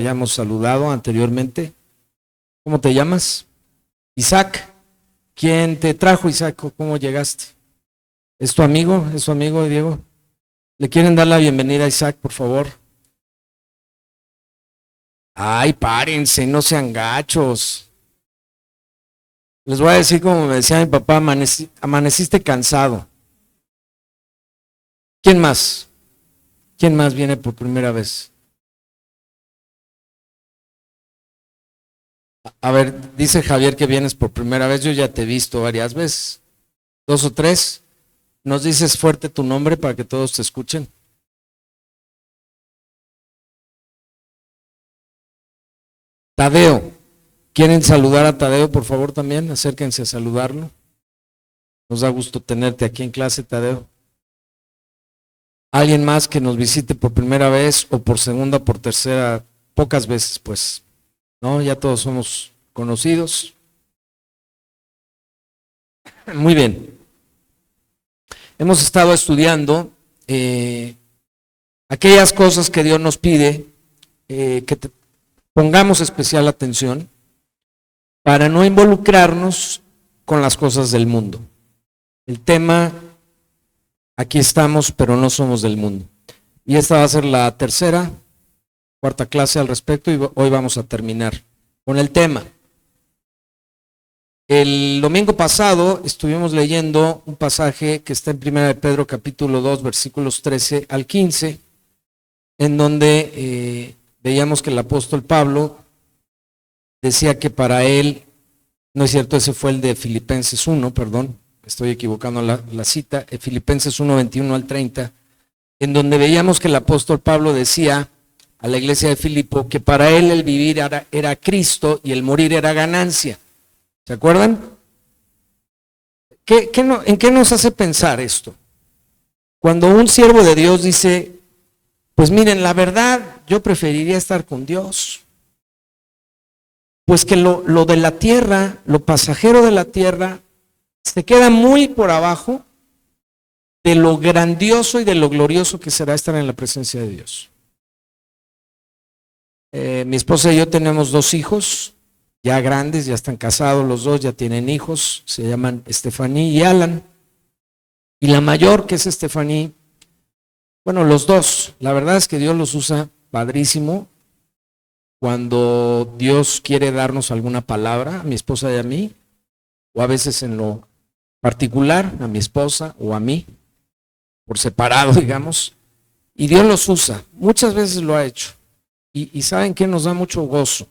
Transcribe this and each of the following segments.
hayamos saludado anteriormente. ¿Cómo te llamas? Isaac. ¿Quién te trajo, Isaac? ¿Cómo llegaste? ¿Es tu amigo? ¿Es su amigo, Diego? ¿Le quieren dar la bienvenida a Isaac, por favor? Ay, párense, no sean gachos. Les voy a decir como me decía mi papá, amaneciste cansado. ¿Quién más? ¿Quién más viene por primera vez? A ver, dice Javier que vienes por primera vez, yo ya te he visto varias veces. 2 o 3. ¿Nos dices fuerte tu nombre para que todos te escuchen? Tadeo. ¿Quieren saludar a Tadeo, por favor, también? Acérquense a saludarlo. Nos da gusto tenerte aquí en clase, Tadeo. ¿Alguien más que nos visite por primera vez o por segunda, por tercera? Pocas veces, pues. ¿No? Ya todos somos conocidos. Muy bien. Hemos estado estudiando aquellas cosas que Dios nos pide que pongamos especial atención para no involucrarnos con las cosas del mundo. El tema, aquí estamos, pero no somos del mundo. Y esta va a ser la tercera, cuarta clase al respecto y hoy vamos a terminar con el tema. El domingo pasado estuvimos leyendo un pasaje que está en 1 de Pedro capítulo 2 versículos 13 al 15, en donde veíamos que el apóstol Pablo decía que para él, no es cierto, ese fue el de Filipenses 1, perdón, estoy equivocando la cita, Filipenses 1, 21 al 30, en donde veíamos que el apóstol Pablo decía a la iglesia de Filipo que para él el vivir era Cristo y el morir era ganancia. ¿Se acuerdan? ¿En qué nos hace pensar esto? Cuando un siervo de Dios dice, pues miren, la verdad, yo preferiría estar con Dios. Pues que lo de la tierra, lo pasajero de la tierra, se queda muy por abajo de lo grandioso y de lo glorioso que será estar en la presencia de Dios. Mi esposa y yo tenemos 2 hijos, ya grandes, ya están casados los 2, ya tienen hijos, se llaman Estefaní y Alan. Y la mayor, que es Estefaní, bueno, los 2, la verdad es que Dios los usa padrísimo. Cuando Dios quiere darnos alguna palabra, a mi esposa y a mí, o a veces en lo particular, a mi esposa o a mí, por separado, digamos, y Dios los usa, muchas veces lo ha hecho. Y ¿saben qué? Nos da mucho gozo,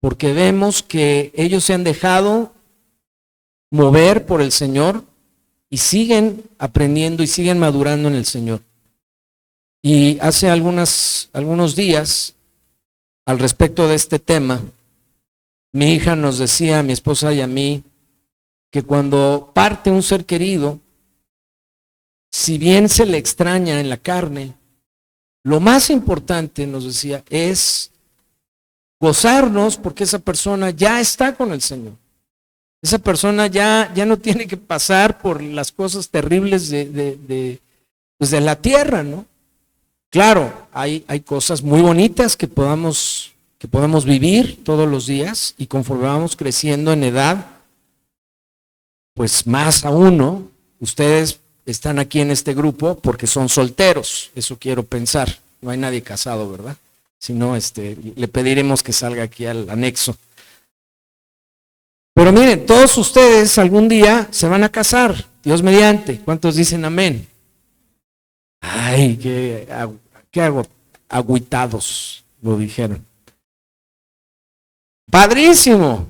porque vemos que ellos se han dejado mover por el Señor y siguen aprendiendo y siguen madurando en el Señor. Y hace algunos días, al respecto de este tema, mi hija nos decía, a mi esposa y a mí, que cuando parte un ser querido, si bien se le extraña en la carne, lo más importante, nos decía, es gozarnos porque esa persona ya está con el Señor. Esa persona ya no tiene que pasar por las cosas terribles de la tierra, ¿no? Claro, hay cosas muy bonitas que podamos vivir todos los días y conforme vamos creciendo en edad, pues más aún, ¿no? Ustedes están aquí en este grupo porque son solteros, eso quiero pensar. No hay nadie casado, ¿verdad? Si no, le pediremos que salga aquí al anexo. Pero miren, todos ustedes algún día se van a casar, Dios mediante. ¿Cuántos dicen amén? Ay, qué agüitados lo dijeron. Padrísimo.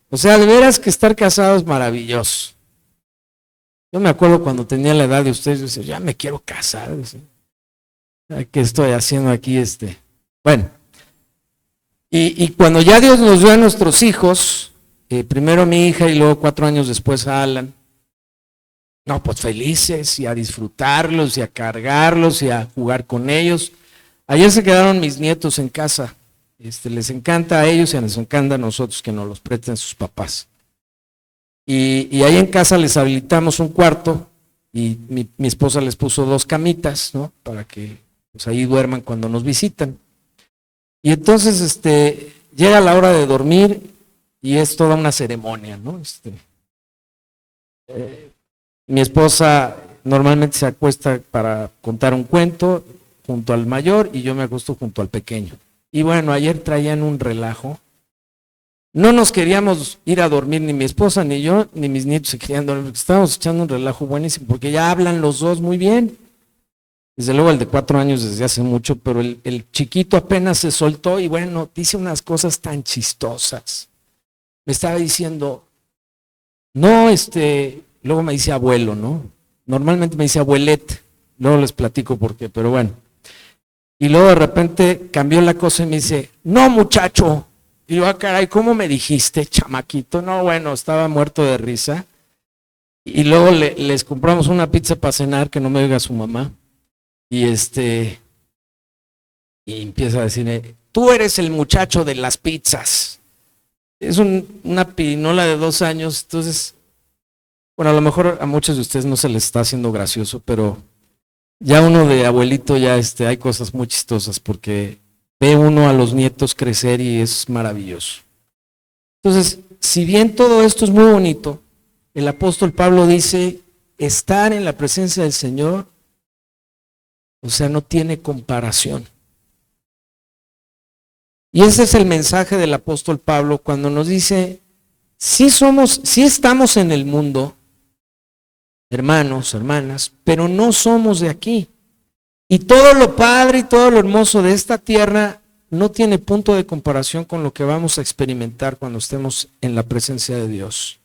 O sea, de veras que estar casado es maravilloso. Yo me acuerdo cuando tenía la edad de ustedes, yo decía, ya me quiero casar. ¿Qué estoy haciendo aquí? Bueno, y cuando ya Dios nos dio a nuestros hijos, primero a mi hija y luego 4 años después a Alan, no, pues felices y a disfrutarlos y a cargarlos y a jugar con ellos. Ayer se quedaron mis nietos en casa, les encanta a ellos y nos encanta a nosotros que nos los presten sus papás. Y ahí en casa les habilitamos un cuarto y mi esposa les puso 2 camitas, ¿no? Para que pues ahí duerman cuando nos visitan. Y entonces llega la hora de dormir y es toda una ceremonia, ¿no? Mi esposa normalmente se acuesta para contar un cuento junto al mayor y yo me acuesto junto al pequeño. Y bueno, ayer traían un relajo. No nos queríamos ir a dormir, ni mi esposa, ni yo, ni mis nietos se querían dormir. Estábamos echando un relajo buenísimo, porque ya hablan los dos muy bien. Desde luego el de 4 años desde hace mucho, pero el chiquito apenas se soltó y bueno, dice unas cosas tan chistosas. Me estaba diciendo, no, luego me dice abuelo, ¿no? Normalmente me dice abuelete, luego les platico por qué, pero bueno. Y luego de repente cambió la cosa y me dice, no muchacho. Y yo, caray, ¿cómo me dijiste, chamaquito? No, bueno, estaba muerto de risa. Y luego les compramos una pizza para cenar, que no me oiga su mamá. Y y empieza a decirme, tú eres el muchacho de las pizzas. Es una pirinola de 2 años, entonces, bueno, a lo mejor a muchos de ustedes no se les está haciendo gracioso, pero ya uno de abuelito ya hay cosas muy chistosas porque ve uno a los nietos crecer y es maravilloso. Entonces, si bien todo esto es muy bonito, el apóstol Pablo dice, estar en la presencia del Señor, o sea, no tiene comparación. Y ese es el mensaje del apóstol Pablo cuando nos dice, sí estamos en el mundo, hermanos, hermanas, pero no somos de aquí. Y todo lo padre y todo lo hermoso de esta tierra no tiene punto de comparación con lo que vamos a experimentar cuando estemos en la presencia de Dios.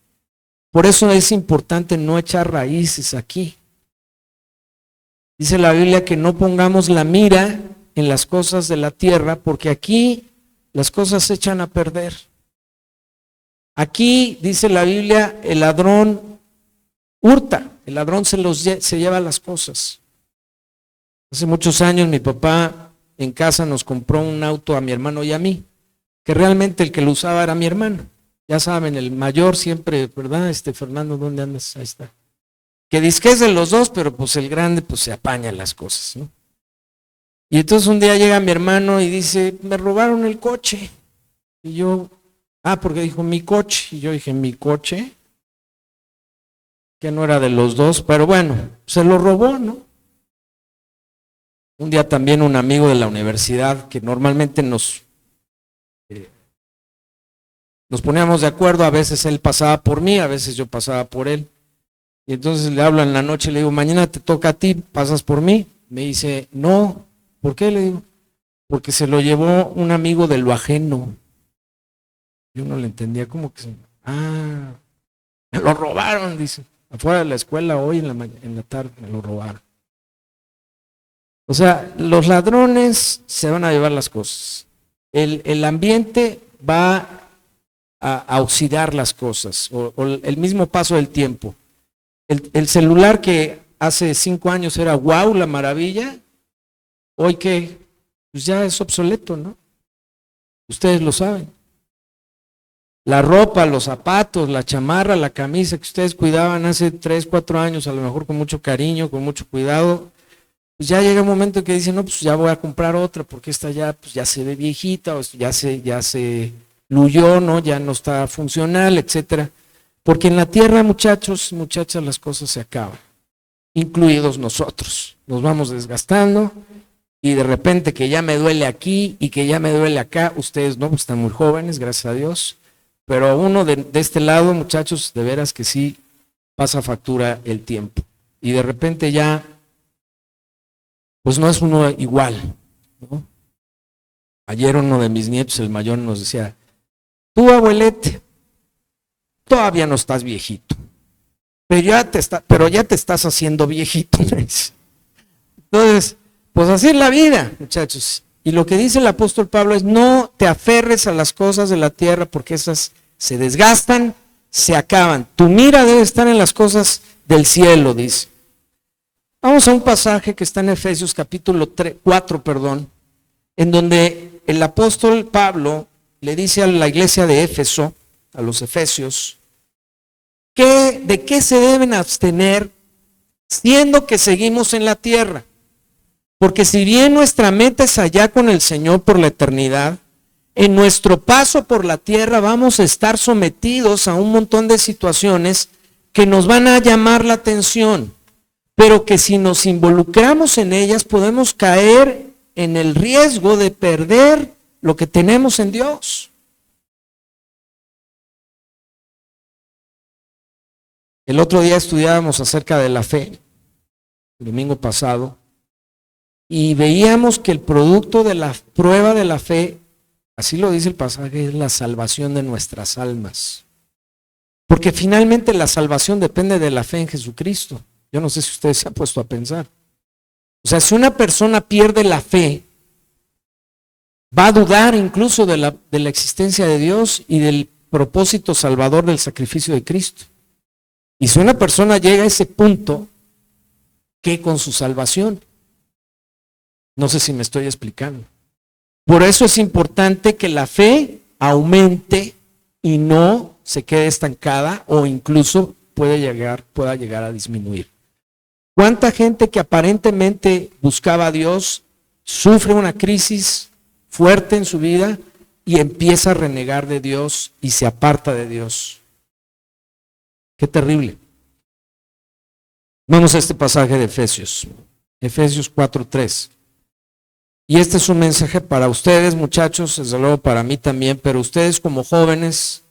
Por eso es importante no echar raíces aquí. Dice la Biblia que no pongamos la mira en las cosas de la tierra, porque aquí las cosas se echan a perder. Aquí, dice la Biblia, el ladrón hurta, el ladrón se lleva las cosas. Hace muchos años mi papá en casa nos compró un auto a mi hermano y a mí, que realmente el que lo usaba era mi hermano. Ya saben, el mayor siempre, ¿verdad? Fernando, ¿dónde andas? Ahí está. Que dizque es de los dos, pero pues el grande pues se apaña las cosas, ¿no? Y entonces un día llega mi hermano y dice, me robaron el coche. Y yo, porque dijo mi coche. Y yo dije, ¿mi coche? Que no era de los dos, pero bueno, se lo robó, ¿no? Un día también un amigo de la universidad, que normalmente nos poníamos de acuerdo, a veces él pasaba por mí, a veces yo pasaba por él. Y entonces le hablo en la noche, le digo, mañana te toca a ti, ¿pasas por mí? Me dice, no. ¿Por qué? Le digo, porque se lo llevó un amigo de lo ajeno. Yo no le entendía, como que, me lo robaron, dice. Afuera de la escuela hoy en la tarde me lo robaron. O sea, los ladrones se van a llevar las cosas. El ambiente va a oxidar las cosas, o el mismo paso del tiempo. El celular que hace 5 años era wow, la maravilla, hoy que pues ya es obsoleto, ¿no? Ustedes lo saben. La ropa, los zapatos, la chamarra, la camisa que ustedes cuidaban hace 3, 4 años, a lo mejor con mucho cariño, con mucho cuidado, pues ya llega un momento que dicen, no, pues ya voy a comprar otra, porque esta ya, pues ya se ve viejita, o ya se luyó, ¿no? Ya no está funcional, etcétera. Porque en la tierra, muchachos y muchachas, las cosas se acaban, incluidos nosotros. Nos vamos desgastando y de repente que ya me duele aquí y que ya me duele acá, ustedes no, pues están muy jóvenes, gracias a Dios, pero a uno de este lado, muchachos, de veras que sí pasa factura el tiempo. Y de repente ya, pues no es uno igual, ¿no? Ayer uno de mis nietos, el mayor, nos decía, tú, abuelete, todavía no estás viejito, pero ya te estás haciendo viejito. Entonces, pues así es la vida, muchachos. Y lo que dice el apóstol Pablo es, no te aferres a las cosas de la tierra, porque esas se desgastan, se acaban. Tu mira debe estar en las cosas del cielo, dice. Vamos a un pasaje que está en Efesios capítulo 4, en donde el apóstol Pablo le dice a la iglesia de Éfeso, a los efesios, de qué se deben abstener siendo que seguimos en la tierra. Porque si bien nuestra meta es allá con el Señor por la eternidad, en nuestro paso por la tierra vamos a estar sometidos a un montón de situaciones que nos van a llamar la atención, pero que si nos involucramos en ellas podemos caer en el riesgo de perder lo que tenemos en Dios. El otro día estudiábamos acerca de la fe, el domingo pasado, y veíamos que el producto de la prueba de la fe, así lo dice el pasaje, es la salvación de nuestras almas. Porque finalmente la salvación depende de la fe en Jesucristo. Yo no sé si ustedes se han puesto a pensar. O sea, si una persona pierde la fe, va a dudar incluso de la existencia de Dios y del propósito salvador del sacrificio de Cristo. Y si una persona llega a ese punto, ¿qué con su salvación? No sé si me estoy explicando. Por eso es importante que la fe aumente y no se quede estancada o incluso pueda llegar a disminuir. ¿Cuánta gente que aparentemente buscaba a Dios sufre una crisis fuerte en su vida y empieza a renegar de Dios y se aparta de Dios? Qué terrible. Vamos a este pasaje de Efesios 4:3. Y este es un mensaje para ustedes, muchachos, desde luego para mí también, pero ustedes como jóvenes,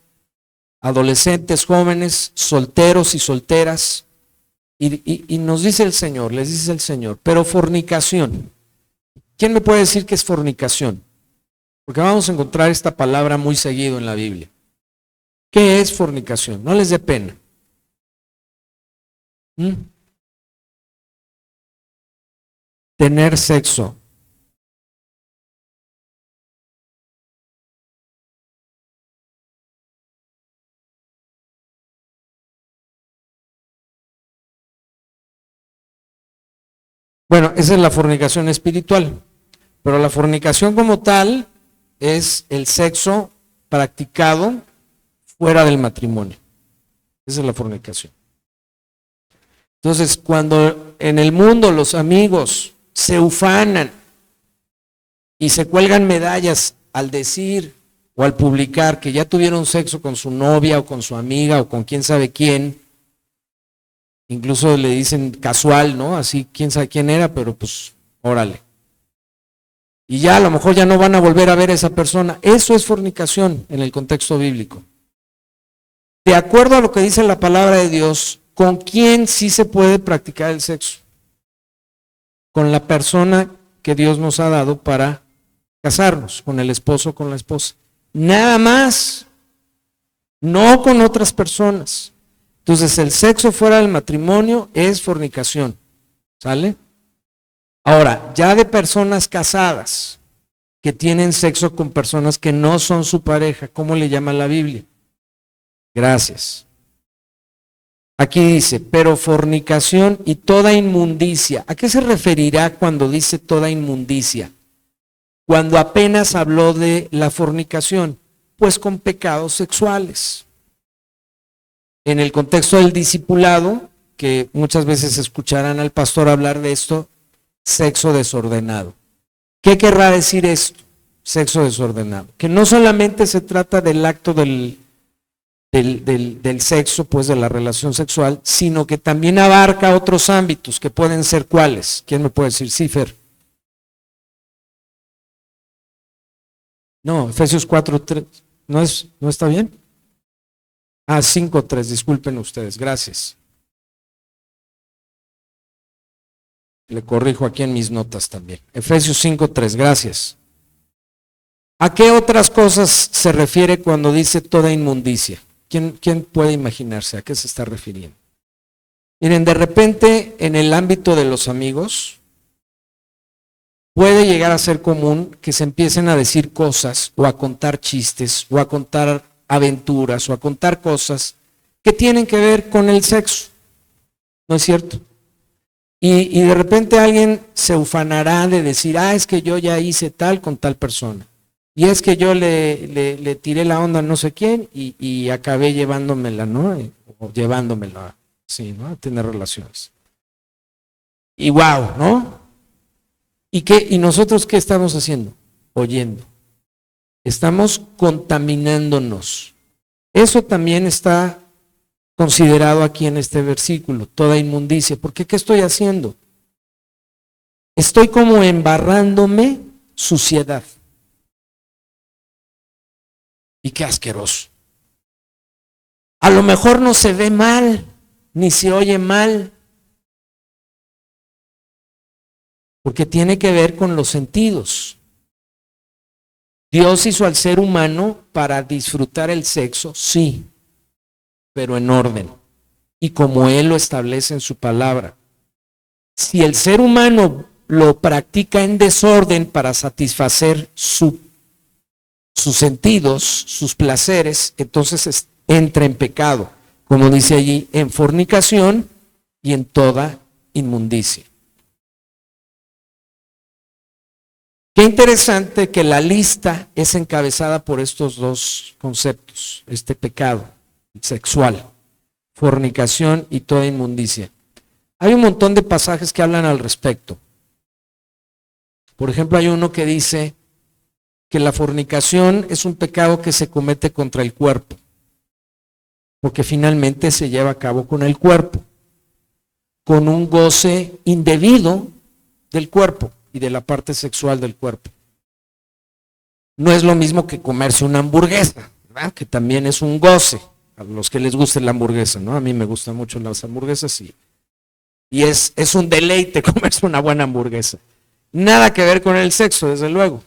adolescentes, jóvenes, solteros y solteras, y nos dice el Señor, les dice el Señor, pero fornicación. ¿Quién me puede decir qué es fornicación? Porque vamos a encontrar esta palabra muy seguido en la Biblia. ¿Qué es fornicación? No les dé pena. Tener sexo. Bueno, esa es la fornicación espiritual, pero la fornicación como tal es el sexo practicado fuera del matrimonio. Esa es la fornicación. Entonces, cuando en el mundo los amigos se ufanan y se cuelgan medallas al decir o al publicar que ya tuvieron sexo con su novia o con su amiga o con quién sabe quién, incluso le dicen casual, ¿no? Así, quién sabe quién era, pero pues, órale. Y ya a lo mejor ya no van a volver a ver a esa persona. Eso es fornicación en el contexto bíblico. De acuerdo a lo que dice la palabra de Dios, ¿con quién sí se puede practicar el sexo? Con la persona que Dios nos ha dado para casarnos, con el esposo o con la esposa. Nada más, no con otras personas. Entonces el sexo fuera del matrimonio es fornicación, ¿sale? Ahora, ya de personas casadas que tienen sexo con personas que no son su pareja, ¿cómo le llama la Biblia? Gracias. Aquí dice, pero fornicación y toda inmundicia. ¿A qué se referirá cuando dice toda inmundicia? Cuando apenas habló de la fornicación, pues con pecados sexuales. En el contexto del discipulado, que muchas veces escucharán al pastor hablar de esto, sexo desordenado. ¿Qué querrá decir esto? Sexo desordenado. Que no solamente se trata del acto del sexo, pues de la relación sexual, sino que también abarca otros ámbitos que pueden ser ¿cuáles? ¿Quién me puede decir? Sí, Fer. No, Efesios 4:3. ¿No está bien? 5:3, disculpen ustedes, gracias. Le corrijo aquí en mis notas también. Efesios 5:3, gracias. ¿A qué otras cosas se refiere cuando dice toda inmundicia? ¿Quién puede imaginarse a qué se está refiriendo? Miren, de repente en el ámbito de los amigos puede llegar a ser común que se empiecen a decir cosas o a contar chistes o a contar aventuras o a contar cosas que tienen que ver con el sexo. ¿No es cierto? Y de repente alguien se ufanará de decir, es que yo ya hice tal con tal persona. Y es que yo le tiré la onda a no sé quién y acabé llevándomela, ¿no? O llevándomela, sí, ¿no? A tener relaciones. Y wow, ¿no? ¿Y nosotros qué estamos haciendo? Oyendo. Estamos contaminándonos. Eso también está considerado aquí en este versículo, toda inmundicia. ¿Por qué? ¿Qué estoy haciendo? Estoy como embarrándome suciedad. Y qué asqueroso. A lo mejor no se ve mal, ni se oye mal, porque tiene que ver con los sentidos. Dios hizo al ser humano para disfrutar el sexo, sí, pero en orden, y como Él lo establece en su palabra. Si el ser humano lo practica en desorden para satisfacer sus sentidos, sus placeres, entonces entra en pecado, como dice allí, en fornicación y en toda inmundicia. Qué interesante que la lista es encabezada por estos dos conceptos, este pecado sexual, fornicación y toda inmundicia. Hay un montón de pasajes que hablan al respecto. Por ejemplo, hay uno que dice que la fornicación es un pecado que se comete contra el cuerpo, porque finalmente se lleva a cabo con el cuerpo, con un goce indebido del cuerpo y de la parte sexual del cuerpo. No es lo mismo que comerse una hamburguesa, ¿verdad? Que también es un goce, a los que les guste la hamburguesa, ¿no? A mí me gustan mucho las hamburguesas y es un deleite comerse una buena hamburguesa. Nada que ver con el sexo, desde luego.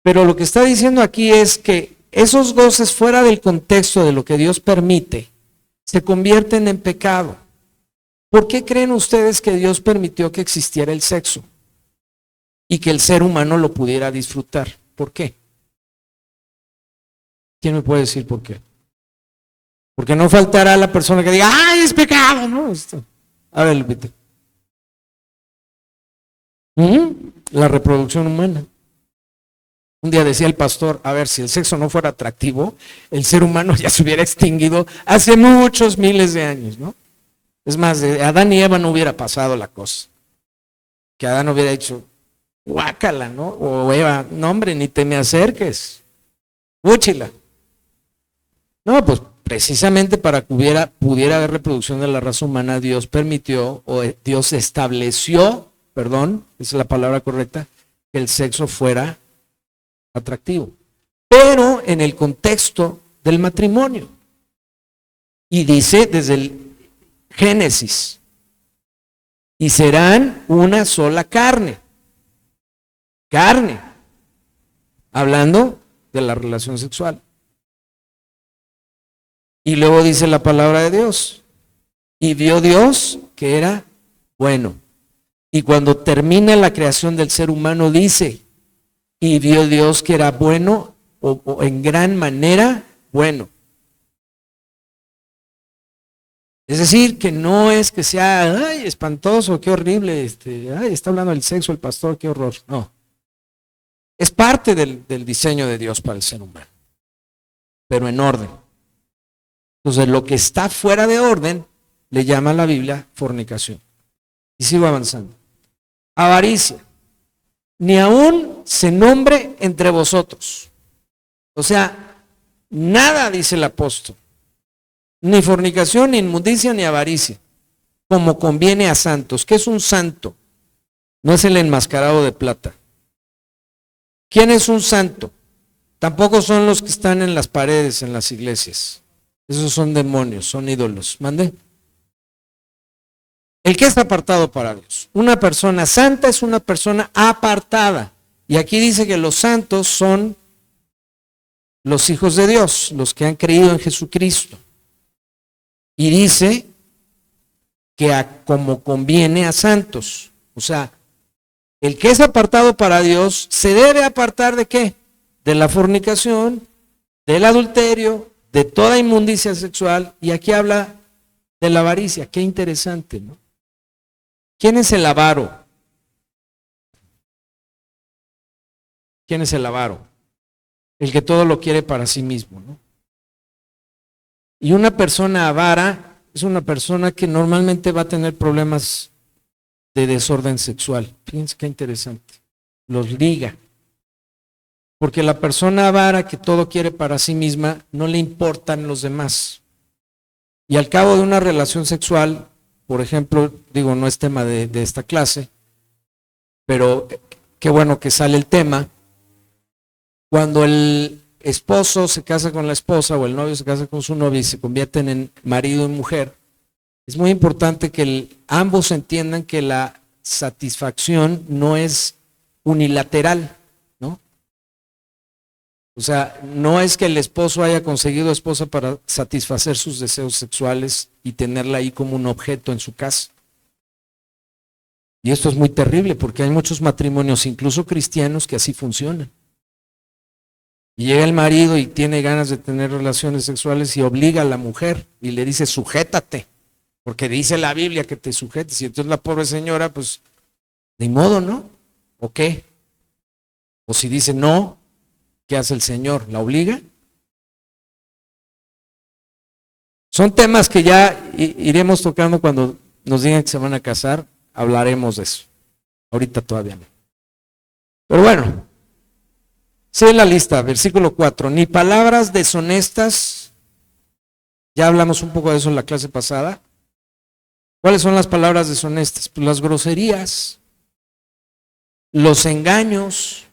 Pero lo que está diciendo aquí es que esos goces fuera del contexto de lo que Dios permite, se convierten en pecado. ¿Por qué creen ustedes que Dios permitió que existiera el sexo? Y que el ser humano lo pudiera disfrutar. ¿Por qué? ¿Quién me puede decir por qué? Porque no faltará la persona que diga, ¡ay, es pecado! ¿No? A ver, Lupita. La reproducción humana. Un día decía el pastor, a ver, si el sexo no fuera atractivo, el ser humano ya se hubiera extinguido hace muchos miles de años, ¿no? Es más, de Adán y Eva no hubiera pasado la cosa. Que Adán hubiera dicho, guácala, ¿no? O Eva, no hombre, ni te me acerques. Úchila. No, pues precisamente para que pudiera haber reproducción de la raza humana, Dios permitió, o Dios estableció, esa es la palabra correcta, que el sexo fuera atractivo. Pero en el contexto del matrimonio. Y dice desde el Génesis, y serán una sola carne. Carne. Hablando de la relación sexual. Y luego dice la palabra de Dios. Y vio Dios que era bueno. Y cuando termina la creación del ser humano dice, y vio Dios que era bueno, o en gran manera bueno. Es decir, que no es que sea, ay, espantoso, qué horrible, ay, está hablando del sexo el pastor, qué horror. No. Es parte del diseño de Dios para el ser humano, pero en orden. Entonces, lo que está fuera de orden le llama a la Biblia fornicación. Y sigo avanzando. Avaricia. Ni aún se nombre entre vosotros. O sea, nada, dice el apóstol. Ni fornicación, ni inmundicia, ni avaricia. Como conviene a santos. ¿Qué es un santo? No es el enmascarado de plata. ¿Quién es un santo? Tampoco son los que están en las paredes, en las iglesias. Esos son demonios, son ídolos. ¿Mande? El que es apartado para Dios. Una persona santa es una persona apartada. Y aquí dice que los santos son los hijos de Dios, los que han creído en Jesucristo. Y dice que como conviene a santos. O sea, el que es apartado para Dios se debe apartar ¿de qué? De la fornicación, del adulterio, de toda inmundicia sexual. Y aquí habla de la avaricia. Qué interesante, ¿no? ¿Quién es el avaro? ¿Quién es el avaro? El que todo lo quiere para sí mismo, ¿no? Y una persona avara es una persona que normalmente va a tener problemas de desorden sexual. Fíjense qué interesante. Los liga. Porque la persona avara que todo quiere para sí misma, no le importan los demás. Y al cabo de una relación sexual, por ejemplo, digo, no es tema de esta clase, pero qué bueno que sale el tema. Cuando el esposo se casa con la esposa o el novio se casa con su novia y se convierten en marido y mujer, es muy importante que ambos entiendan que la satisfacción no es unilateral, ¿no? O sea, no es que el esposo haya conseguido esposa para satisfacer sus deseos sexuales y tenerla ahí como un objeto en su casa. Y esto es muy terrible porque hay muchos matrimonios, incluso cristianos, que así funcionan. Y llega el marido y tiene ganas de tener relaciones sexuales y obliga a la mujer y le dice, sujétate, porque dice la Biblia que te sujetes. Y entonces la pobre señora, pues, ni modo, ¿no? ¿O qué? O si dice no, ¿qué hace el Señor? ¿La obliga? Son temas que ya iremos tocando cuando nos digan que se van a casar, hablaremos de eso. Ahorita todavía no. Pero bueno, sigue la lista, versículo 4. Ni palabras deshonestas, ya hablamos un poco de eso en la clase pasada. ¿Cuáles son las palabras deshonestas? Pues las groserías, los engaños.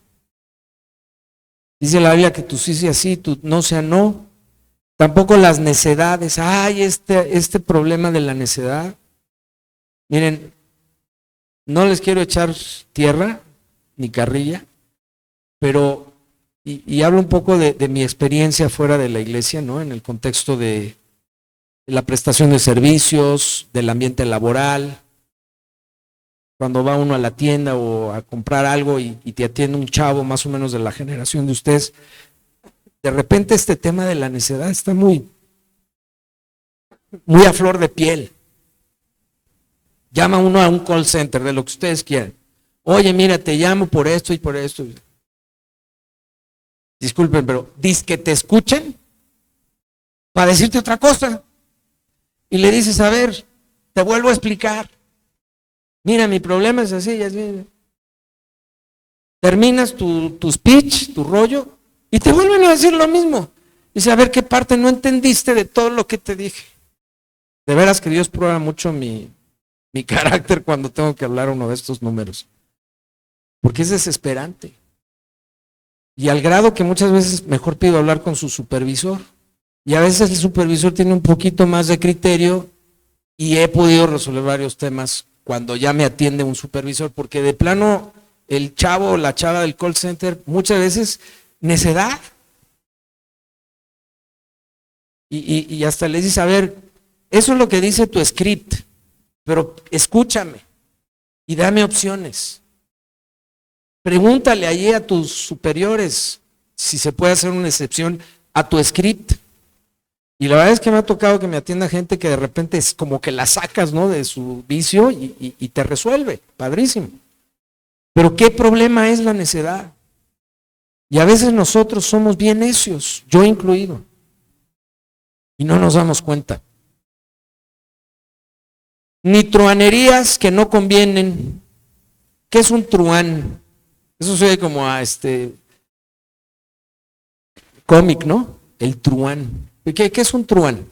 Dice la Biblia que tú sí sea sí, tú no sea no. Tampoco las necedades. Ay, este problema de la necedad. Miren, no les quiero echar tierra ni carrilla, pero, y hablo un poco de mi experiencia fuera de la iglesia, ¿no? En el contexto de la prestación de servicios, del ambiente laboral. Cuando va uno a la tienda o a comprar algo y te atiende un chavo más o menos de la generación de ustedes, de repente este tema de la necedad está muy a flor de piel. Llama uno a un call center de lo que ustedes quieran. Oye, mira, te llamo por esto y por esto. Disculpen, pero dice que te escuchen para decirte otra cosa. Y le dices, a ver, te vuelvo a explicar. Mira, mi problema es así, y así. Terminas tu speech, tu rollo, y te vuelven a decir lo mismo. Dice, a ver qué parte no entendiste de todo lo que te dije. De veras que Dios prueba mucho mi carácter cuando tengo que hablar uno de estos números. Porque es desesperante. Y al grado que muchas veces mejor pido hablar con su supervisor. Y a veces el supervisor tiene un poquito más de criterio y he podido resolver varios temas cuando ya me atiende un supervisor, porque de plano el chavo o la chava del call center muchas veces necedad. Y hasta les dice, a ver, eso es lo que dice tu script, pero escúchame y dame opciones. Pregúntale allí a tus superiores si se puede hacer una excepción a tu script. Y la verdad es que me ha tocado que me atienda gente que de repente es como que la sacas, ¿no?, de su vicio y te resuelve, padrísimo. Pero ¿qué problema es la necedad? Y a veces nosotros somos bien necios, yo incluido, y no nos damos cuenta. Ni truanerías que no convienen. ¿Qué es un truán? Eso se oye como a cómic, ¿no? El truán. ¿Qué es un truán?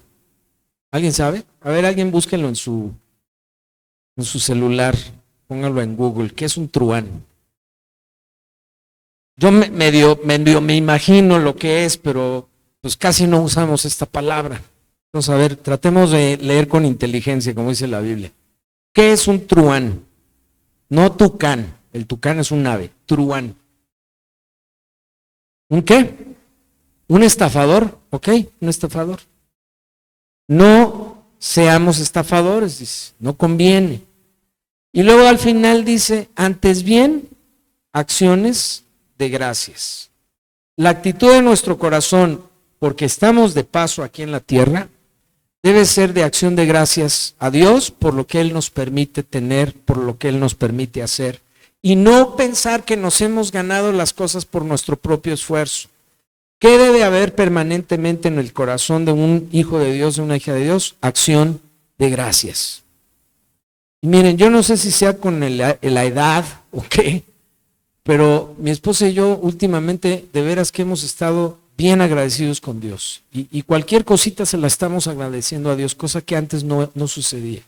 ¿Alguien sabe? A ver, alguien búsquenlo en su celular, póngalo en Google. ¿Qué es un truán? Yo medio me imagino lo que es, pero pues casi no usamos esta palabra. Entonces, a ver, tratemos de leer con inteligencia, como dice la Biblia. ¿Qué es un truán? No tucán. El tucán es un ave. Truán. ¿Un qué? Un estafador, ¿ok? Un estafador. No seamos estafadores, dice, no conviene. Y luego al final dice, antes bien, acciones de gracias. La actitud de nuestro corazón, porque estamos de paso aquí en la tierra, debe ser de acción de gracias a Dios por lo que Él nos permite tener, por lo que Él nos permite hacer. Y no pensar que nos hemos ganado las cosas por nuestro propio esfuerzo. ¿Qué debe haber permanentemente en el corazón de un hijo de Dios, de una hija de Dios? Acción de gracias. Y miren, yo no sé si sea con la edad o qué, pero mi esposa y yo últimamente de veras que hemos estado bien agradecidos con Dios. Y cualquier cosita se la estamos agradeciendo a Dios, cosa que antes no sucedía.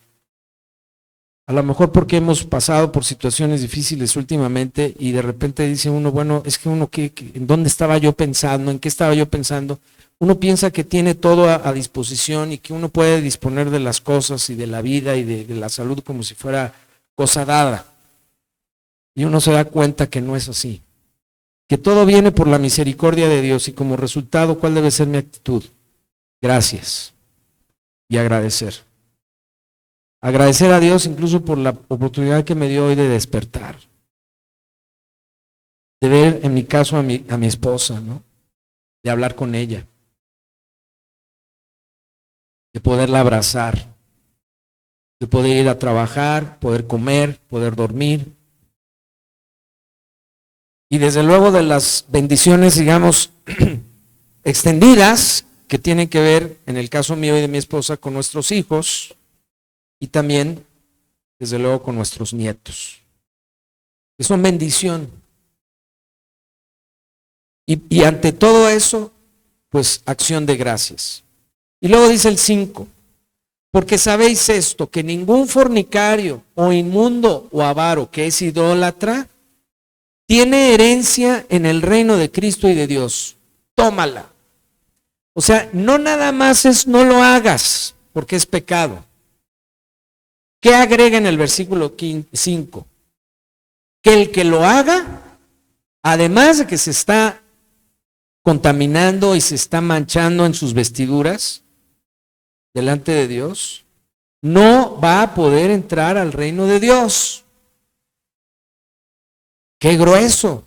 A lo mejor porque hemos pasado por situaciones difíciles últimamente y de repente dice uno, bueno, es que uno, ¿en dónde estaba yo pensando? ¿En qué estaba yo pensando? Uno piensa que tiene todo a disposición y que uno puede disponer de las cosas y de la vida y de la salud como si fuera cosa dada. Y uno se da cuenta que no es así. Que todo viene por la misericordia de Dios y como resultado, ¿cuál debe ser mi actitud? Gracias y agradecer. Agradecer a Dios incluso por la oportunidad que me dio hoy de despertar. De ver, en mi caso, a mi esposa, ¿no? De hablar con ella. De poderla abrazar. De poder ir a trabajar, poder comer, poder dormir. Y desde luego de las bendiciones, digamos, extendidas, que tienen que ver, en el caso mío y de mi esposa, con nuestros hijos. Y también, desde luego, con nuestros nietos. Es una bendición. Y ante todo eso, pues acción de gracias. Y luego dice el 5, porque sabéis esto, que ningún fornicario o inmundo o avaro que es idólatra, tiene herencia en el reino de Cristo y de Dios. Tómala. O sea, no nada más es no lo hagas, porque es pecado. ¿Qué agrega en el versículo 5? Que el que lo haga, además de que se está contaminando y se está manchando en sus vestiduras delante de Dios, no va a poder entrar al reino de Dios. ¡Qué grueso!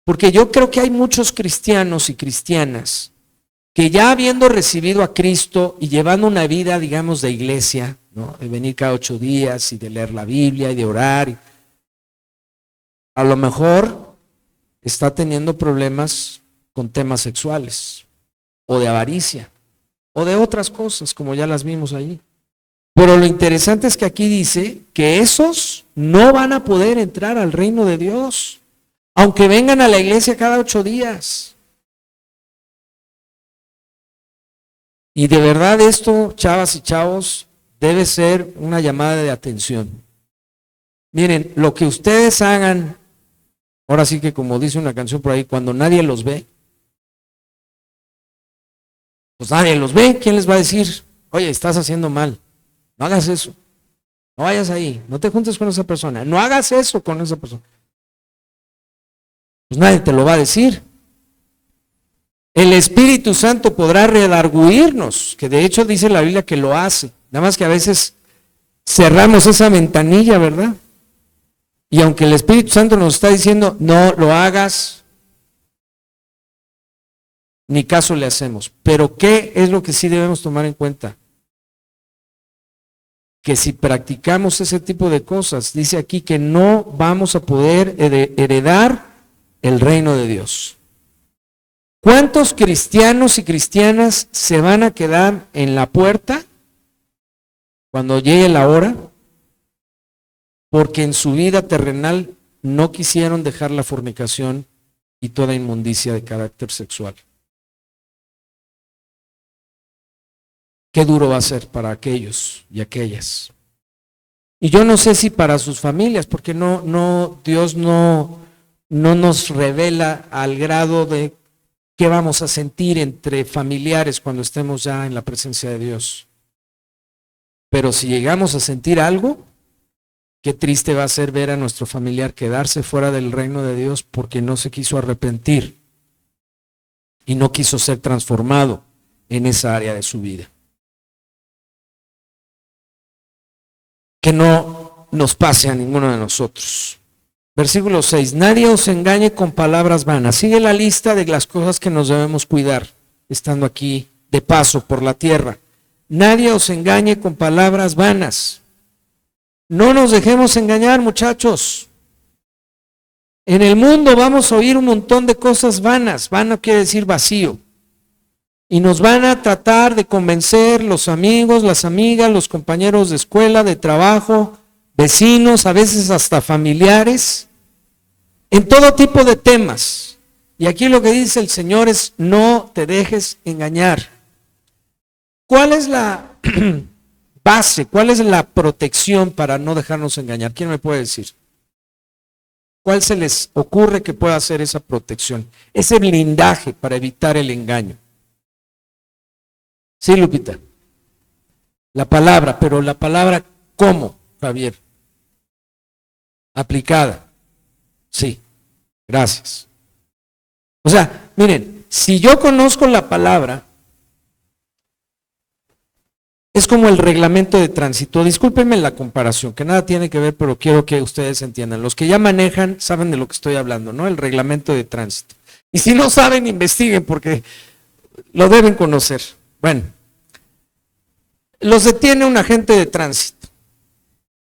Porque yo creo que hay muchos cristianos y cristianas que ya habiendo recibido a Cristo y llevando una vida, digamos, de iglesia, ¿no? De venir cada 8 días y de leer la Biblia y de orar, a lo mejor está teniendo problemas con temas sexuales o de avaricia o de otras cosas, como ya las vimos allí. Pero lo interesante es que aquí dice que esos no van a poder entrar al reino de Dios, aunque vengan a la iglesia cada 8 días. Y de verdad esto, chavas y chavos, debe ser una llamada de atención. Miren, lo que ustedes hagan, ahora sí que como dice una canción por ahí, cuando nadie los ve, pues nadie los ve, ¿quién les va a decir? Oye, estás haciendo mal, no hagas eso, no vayas ahí, no te juntes con esa persona, no hagas eso con esa persona. Pues nadie te lo va a decir. El Espíritu Santo podrá redarguirnos, que de hecho dice la Biblia que lo hace, nada más que a veces cerramos esa ventanilla, ¿verdad? Y aunque el Espíritu Santo nos está diciendo, no lo hagas, ni caso le hacemos. Pero ¿qué es lo que sí debemos tomar en cuenta? Que si practicamos ese tipo de cosas, dice aquí que no vamos a poder heredar el reino de Dios. ¿Cuántos cristianos y cristianas se van a quedar en la puerta cuando llegue la hora? Porque en su vida terrenal no quisieron dejar la fornicación y toda inmundicia de carácter sexual. Qué duro va a ser para aquellos y aquellas. Y yo no sé si para sus familias, porque Dios no nos revela al grado de qué vamos a sentir entre familiares cuando estemos ya en la presencia de Dios. Pero si llegamos a sentir algo, qué triste va a ser ver a nuestro familiar quedarse fuera del reino de Dios porque no se quiso arrepentir y no quiso ser transformado en esa área de su vida. Que no nos pase a ninguno de nosotros. Versículo 6, nadie os engañe con palabras vanas. Sigue la lista de las cosas que nos debemos cuidar, estando aquí de paso por la tierra. Nadie os engañe con palabras vanas. No nos dejemos engañar, muchachos. En el mundo vamos a oír un montón de cosas vanas. Vano quiere decir vacío. Y nos van a tratar de convencer los amigos, las amigas, los compañeros de escuela, de trabajo, vecinos, a veces hasta familiares, en todo tipo de temas. Y aquí lo que dice el Señor es: no te dejes engañar. ¿Cuál es la base? ¿Cuál es la protección para no dejarnos engañar? ¿Quién me puede decir? ¿Cuál se les ocurre que pueda ser esa protección? Ese blindaje para evitar el engaño. Sí, Lupita. La palabra, pero la palabra ¿cómo, Javier? Aplicada. Sí, gracias. O sea, miren, si yo conozco la palabra, es como el reglamento de tránsito. Discúlpenme la comparación, que nada tiene que ver, pero quiero que ustedes entiendan. Los que ya manejan saben de lo que estoy hablando, ¿no? El reglamento de tránsito. Y si no saben, investiguen, porque lo deben conocer. Bueno, los detiene un agente de tránsito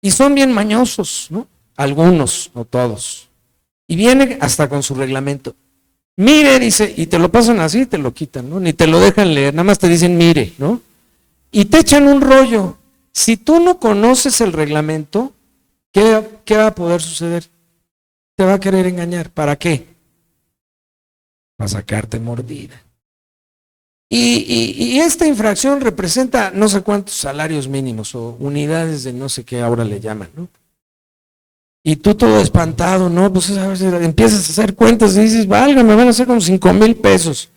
y son bien mañosos, ¿no? Algunos, no todos. Y viene hasta con su reglamento. Mire, dice, y te lo pasan así, te lo quitan, ¿no? Ni te lo dejan leer, nada más te dicen mire, ¿no? Y te echan un rollo. Si tú no conoces el reglamento, ¿qué va a poder suceder? Te va a querer engañar. ¿Para qué? Para sacarte mordida. Y esta infracción representa no sé cuántos salarios mínimos o unidades de no sé qué ahora le llaman, ¿no? Y tú todo espantado, ¿no? Pues a veces empiezas a hacer cuentas y dices, valga, me van a hacer como 5,000 pesos.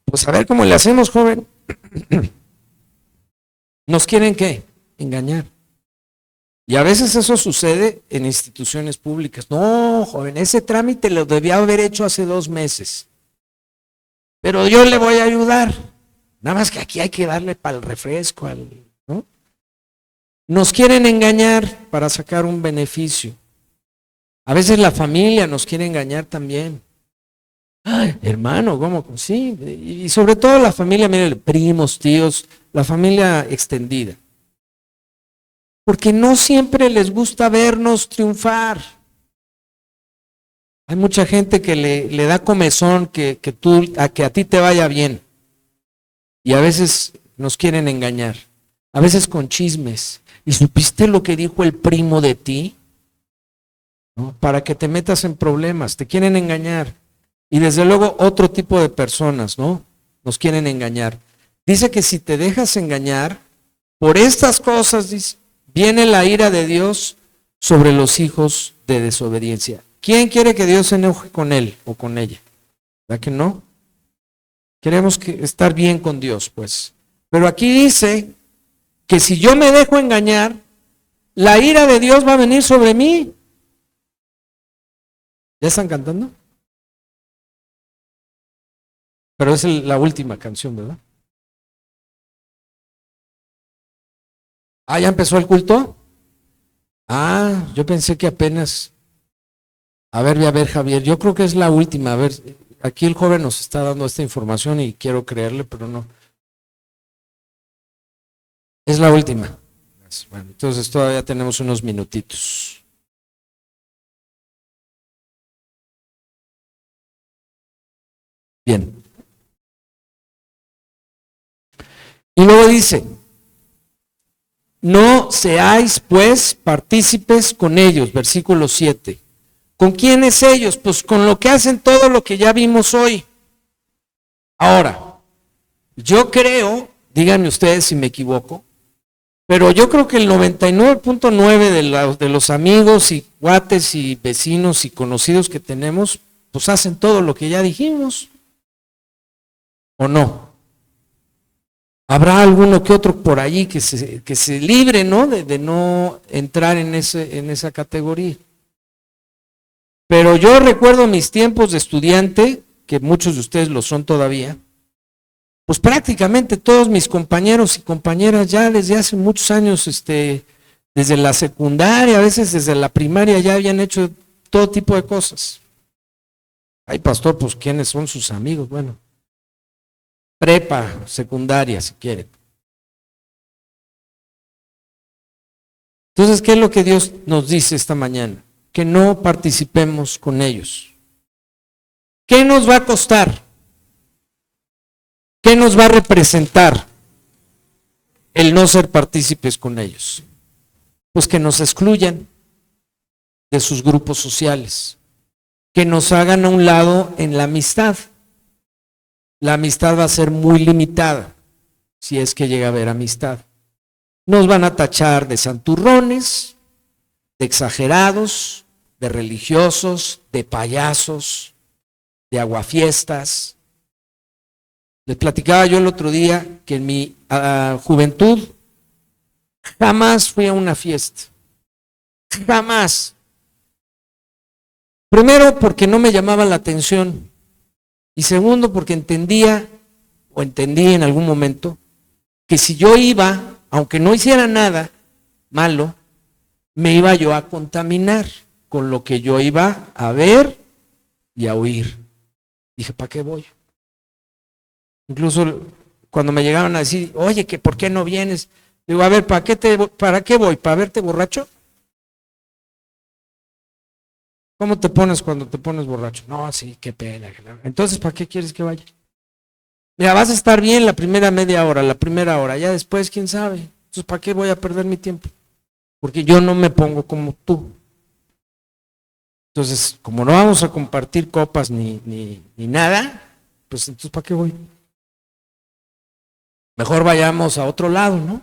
Pues a ver cómo le hacemos, joven. ¿Nos quieren qué? Engañar. Y a veces eso sucede en instituciones públicas. No, joven, ese trámite lo debía haber hecho hace 2 meses. Pero yo le voy a ayudar. Nada más que aquí hay que darle para el refresco, ¿no? Nos quieren engañar para sacar un beneficio. A veces la familia nos quiere engañar también. Ay, hermano, ¿cómo? Sí, y sobre todo la familia, miren, primos, tíos, la familia extendida. Porque no siempre les gusta vernos triunfar. Hay mucha gente que le da comezón que a ti te vaya bien. Y a veces nos quieren engañar. A veces con chismes. ¿Y supiste lo que dijo el primo de ti? ¿No? Para que te metas en problemas. Te quieren engañar. Y desde luego otro tipo de personas, ¿no? Nos quieren engañar. Dice que si te dejas engañar, por estas cosas, dice, viene la ira de Dios sobre los hijos de desobediencia. ¿Quién quiere que Dios se enoje con él o con ella? ¿Verdad que no? Queremos estar bien con Dios, pues. Pero aquí dice que si yo me dejo engañar, la ira de Dios va a venir sobre mí. ¿Ya están cantando? Pero es la última canción, ¿verdad? Ah, ¿ya empezó el culto? Ah, yo pensé que apenas. A ver, Javier, yo creo que es la última. A ver, aquí el joven nos está dando esta información y quiero creerle, pero no. Es la última. Bueno, entonces todavía tenemos unos minutitos. Bien. Y luego dice, no seáis pues partícipes con ellos, versículo 7. ¿Con quiénes ellos? Pues con lo que hacen todo lo que ya vimos hoy. Ahora, yo creo, díganme ustedes si me equivoco, pero yo creo que el 99.9 de los amigos y cuates y vecinos y conocidos que tenemos, pues hacen todo lo que ya dijimos. ¿O no? Habrá alguno que otro por allí que se libre, ¿no? De no entrar en esa categoría. Pero yo recuerdo mis tiempos de estudiante, que muchos de ustedes lo son todavía, pues prácticamente todos mis compañeros y compañeras ya desde hace muchos años, desde la secundaria, a veces desde la primaria ya habían hecho todo tipo de cosas. Ay, pastor, pues ¿quiénes son sus amigos? Bueno, prepa, secundaria, si quieren. Entonces, ¿qué es lo que Dios nos dice esta mañana? Que no participemos con ellos. ¿Qué nos va a costar? ¿Qué nos va a representar el no ser partícipes con ellos? Pues que nos excluyan de sus grupos sociales, que nos hagan a un lado en la amistad. La amistad va a ser muy limitada, si es que llega a haber amistad. Nos van a tachar de santurrones, de exagerados, de religiosos, de payasos, de aguafiestas. Les platicaba yo el otro día que en mi juventud jamás fui a una fiesta. Jamás. Primero, porque no me llamaba la atención. Y segundo, porque entendí en algún momento que si yo iba, aunque no hiciera nada malo, me iba yo a contaminar con lo que yo iba a ver y a oír. Dije, ¿para qué voy? Incluso cuando me llegaban a decir, oye, que ¿por qué no vienes? Digo, a ver, ¿para qué voy? ¿Para verte borracho? ¿Cómo te pones cuando te pones borracho? No, sí, qué pena. Entonces, ¿para qué quieres que vaya? Mira, vas a estar bien la primera media hora, la primera hora, ya después, quién sabe. Entonces, ¿para qué voy a perder mi tiempo? Porque yo no me pongo como tú. Entonces, como no vamos a compartir copas ni nada, pues entonces, ¿para qué voy? Mejor vayamos a otro lado, ¿no?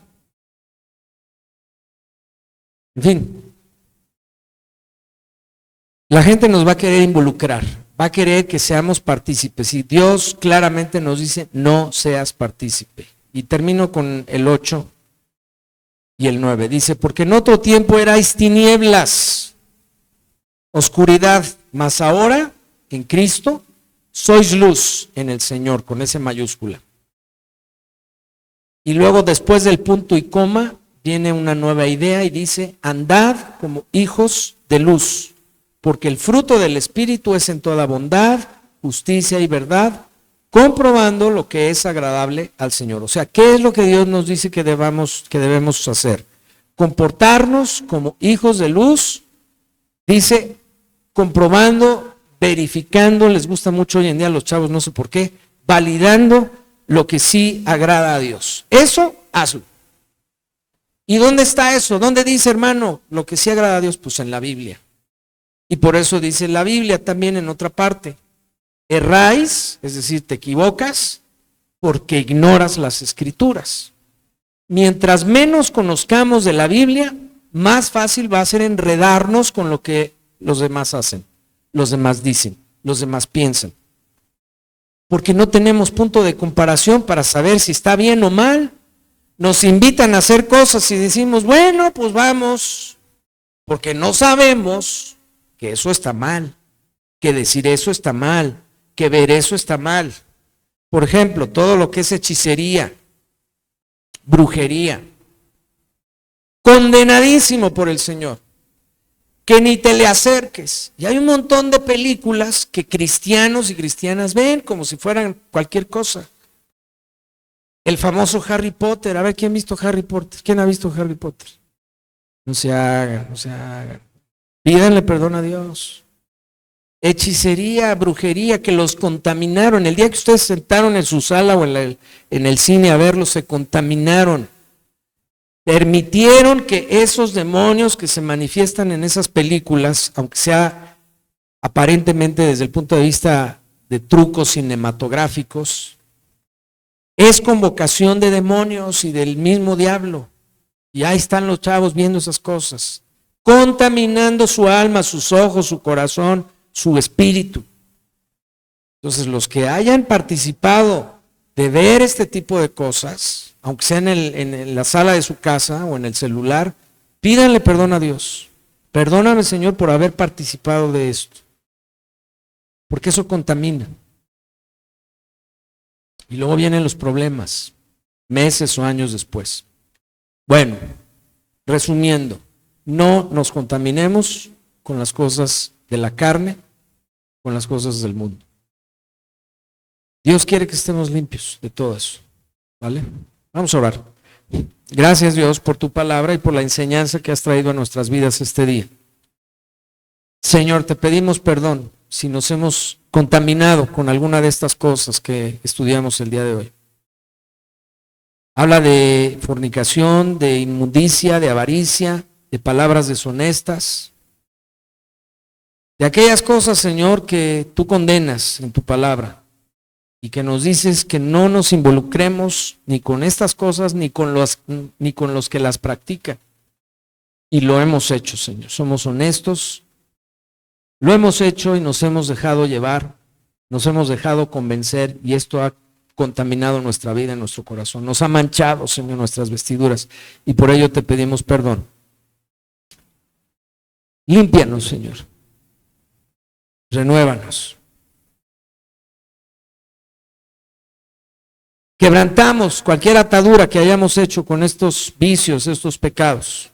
En fin, la gente nos va a querer involucrar, va a querer que seamos partícipes y Dios claramente nos dice, no seas partícipe. Y termino con el 8 y el 9. Dice, porque en otro tiempo erais tinieblas, oscuridad, mas ahora en Cristo sois luz en el Señor, con S mayúscula. Y luego después del punto y coma viene una nueva idea y dice, andad como hijos de luz, porque el fruto del Espíritu es en toda bondad, justicia y verdad, comprobando lo que es agradable al Señor. O sea, ¿qué es lo que Dios nos dice que debemos hacer? Comportarnos como hijos de luz, dice, comprobando, verificando, les gusta mucho hoy en día a los chavos, no sé por qué, validando lo que sí agrada a Dios. Eso, hazlo. ¿Y dónde está eso? ¿Dónde dice, hermano, lo que sí agrada a Dios? Pues en la Biblia. Y por eso dice la Biblia también en otra parte. Erráis, es decir, te equivocas, porque ignoras las Escrituras. Mientras menos conozcamos de la Biblia, más fácil va a ser enredarnos con lo que los demás hacen, los demás dicen, los demás piensan. Porque no tenemos punto de comparación para saber si está bien o mal. Nos invitan a hacer cosas y decimos, bueno, pues vamos, porque no sabemos que eso está mal, que decir eso está mal, que ver eso está mal. Por ejemplo, todo lo que es hechicería, brujería, condenadísimo por el Señor. Que ni te le acerques. Y hay un montón de películas que cristianos y cristianas ven como si fueran cualquier cosa. El famoso Harry Potter. A ver, ¿quién ha visto Harry Potter? ¿Quién ha visto Harry Potter? No se hagan, no se hagan. Pídanle perdón a Dios. Hechicería, brujería, que los contaminaron. El día que ustedes sentaron en su sala o en el cine a verlos, se contaminaron. Permitieron que esos demonios que se manifiestan en esas películas, aunque sea aparentemente desde el punto de vista de trucos cinematográficos, es convocación de demonios y del mismo diablo. Y ahí están los chavos viendo esas cosas, contaminando su alma, sus ojos, su corazón, su espíritu. Entonces, los que hayan participado de ver este tipo de cosas, aunque sea en la sala de su casa o en el celular, pídanle perdón a Dios. Perdóname, Señor, por haber participado de esto. Porque eso contamina. Y luego vienen los problemas, meses o años después. Bueno, resumiendo, no nos contaminemos con las cosas de la carne, con las cosas del mundo. Dios quiere que estemos limpios de todo eso. ¿Vale? Vamos a orar. Gracias, Dios, por tu palabra y por la enseñanza que has traído a nuestras vidas este día. Señor, te pedimos perdón si nos hemos contaminado con alguna de estas cosas que estudiamos el día de hoy. Habla de fornicación, de inmundicia, de avaricia, de palabras deshonestas, de aquellas cosas, Señor, que tú condenas en tu palabra y que nos dices que no nos involucremos ni con estas cosas ni con los que las practican. Y lo hemos hecho, Señor. Somos honestos, lo hemos hecho y nos hemos dejado llevar, nos hemos dejado convencer y esto ha contaminado nuestra vida, nuestro corazón. Nos ha manchado, Señor, nuestras vestiduras y por ello te pedimos perdón. Límpianos, Señor. Renuévanos. Quebrantamos cualquier atadura que hayamos hecho con estos vicios, estos pecados.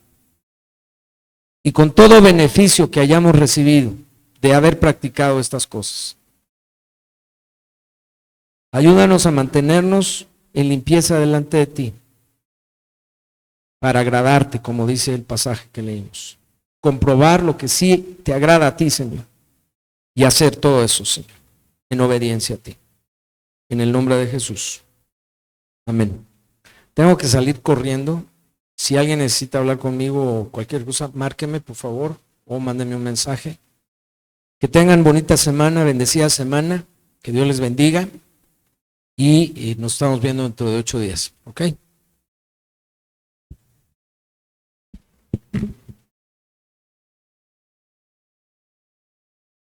Y con todo beneficio que hayamos recibido de haber practicado estas cosas. Ayúdanos a mantenernos en limpieza delante de ti, para agradarte, como dice el pasaje que leímos. Comprobar lo que sí te agrada a ti, Señor, y hacer todo eso, Señor, en obediencia a ti. En el nombre de Jesús. Amén. Tengo que salir corriendo. Si alguien necesita hablar conmigo o cualquier cosa, márqueme, por favor, o mándeme un mensaje. Que tengan bonita semana, bendecida semana, que Dios les bendiga y nos estamos viendo dentro de 8 días, ¿ok?